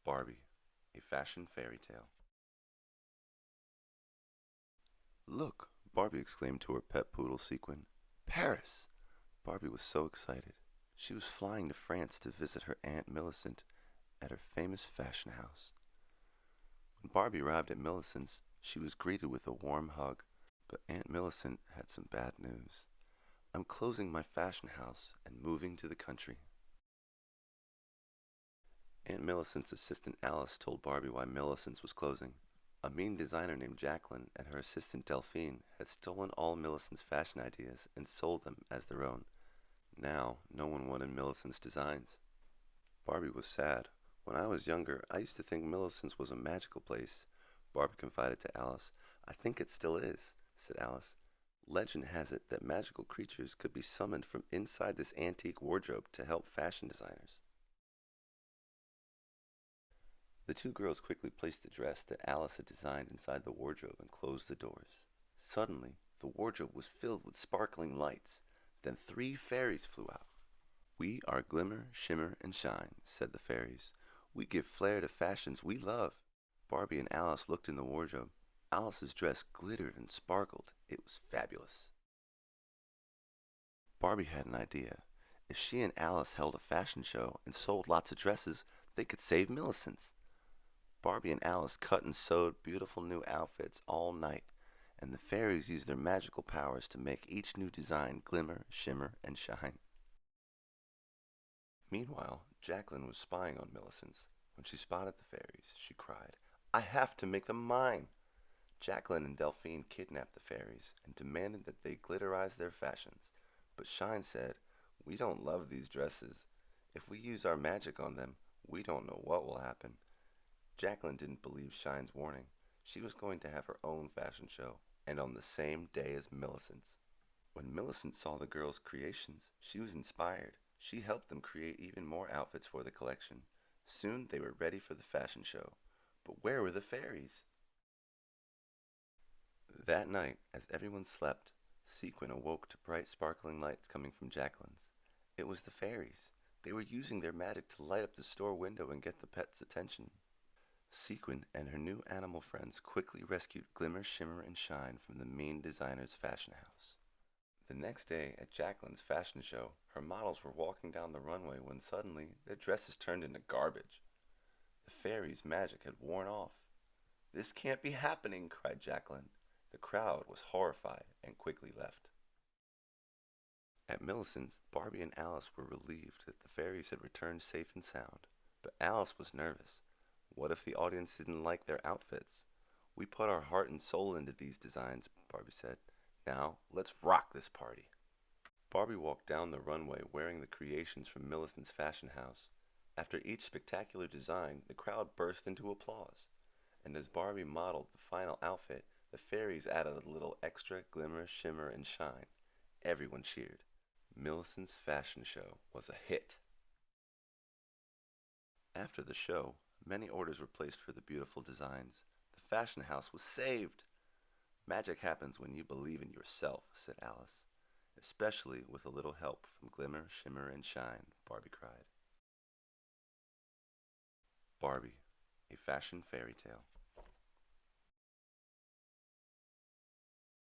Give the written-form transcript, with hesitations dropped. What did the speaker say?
Barbie, a fashion fairy tale. Look, Barbie exclaimed to her pet poodle Sequin. Paris! Barbie was so excited. She was flying to France to visit her Aunt Millicent at her famous fashion house. When Barbie arrived at Millicent's, she was greeted with a warm hug. But Aunt Millicent had some bad news. I'm closing my fashion house and moving to the country. Aunt Millicent's assistant Alice told Barbie why Millicent's was closing. A mean designer named Jacqueline and her assistant Delphine had stolen all Millicent's fashion ideas and sold them as their own. Now, no one wanted Millicent's designs. Barbie was sad. When I was younger, I used to think Millicent's was a magical place. Barbie confided to Alice. I think it still is, said Alice. Legend has it that magical creatures could be summoned from inside this antique wardrobe to help fashion designers. The two girls quickly placed the dress that Alice had designed inside the wardrobe and closed the doors. Suddenly, the wardrobe was filled with sparkling lights. Then 3 fairies flew out. We are Glimmer, Shimmer, and Shine, said the fairies. We give flair to fashions we love. Barbie and Alice looked in the wardrobe. Alice's dress glittered and sparkled. It was fabulous. Barbie had an idea. If she and Alice held a fashion show and sold lots of dresses, they could save Millicent's. Barbie and Alice cut and sewed beautiful new outfits all night, and the fairies used their magical powers to make each new design glimmer, shimmer, and shine. Meanwhile, Jacqueline was spying on Millicent's. When she spotted the fairies, she cried, I have to make them mine! Jacqueline and Delphine kidnapped the fairies and demanded that they glitterize their fashions. But Shine said, we don't love these dresses. If we use our magic on them, we don't know what will happen. Jacqueline didn't believe Shine's warning. She was going to have her own fashion show, and on the same day as Millicent's. When Millicent saw the girls' creations, she was inspired. She helped them create even more outfits for the collection. Soon they were ready for the fashion show. But where were the fairies? That night, as everyone slept, Sequin awoke to bright sparkling lights coming from Jacqueline's. It was the fairies. They were using their magic to light up the store window and get the pet's attention. Sequin and her new animal friends quickly rescued Glimmer, Shimmer, and Shine from the mean designer's fashion house. The next day, at Jacqueline's fashion show, her models were walking down the runway when suddenly their dresses turned into garbage. The fairies' magic had worn off. This can't be happening, cried Jacqueline. The crowd was horrified and quickly left. At Millicent's, Barbie and Alice were relieved that the fairies had returned safe and sound, but Alice was nervous. What if the audience didn't like their outfits? We put our heart and soul into these designs, Barbie said. Now, let's rock this party. Barbie walked down the runway wearing the creations from Millicent's fashion house. After each spectacular design, the crowd burst into applause. And as Barbie modeled the final outfit, the fairies added a little extra glimmer, shimmer, and shine. Everyone cheered. Millicent's fashion show was a hit. After the show, many orders were placed for the beautiful designs. The fashion house was saved. Magic happens when you believe in yourself, said Alice. Especially with a little help from Glimmer, Shimmer, and Shine, Barbie cried. Barbie, a fashion fairy tale.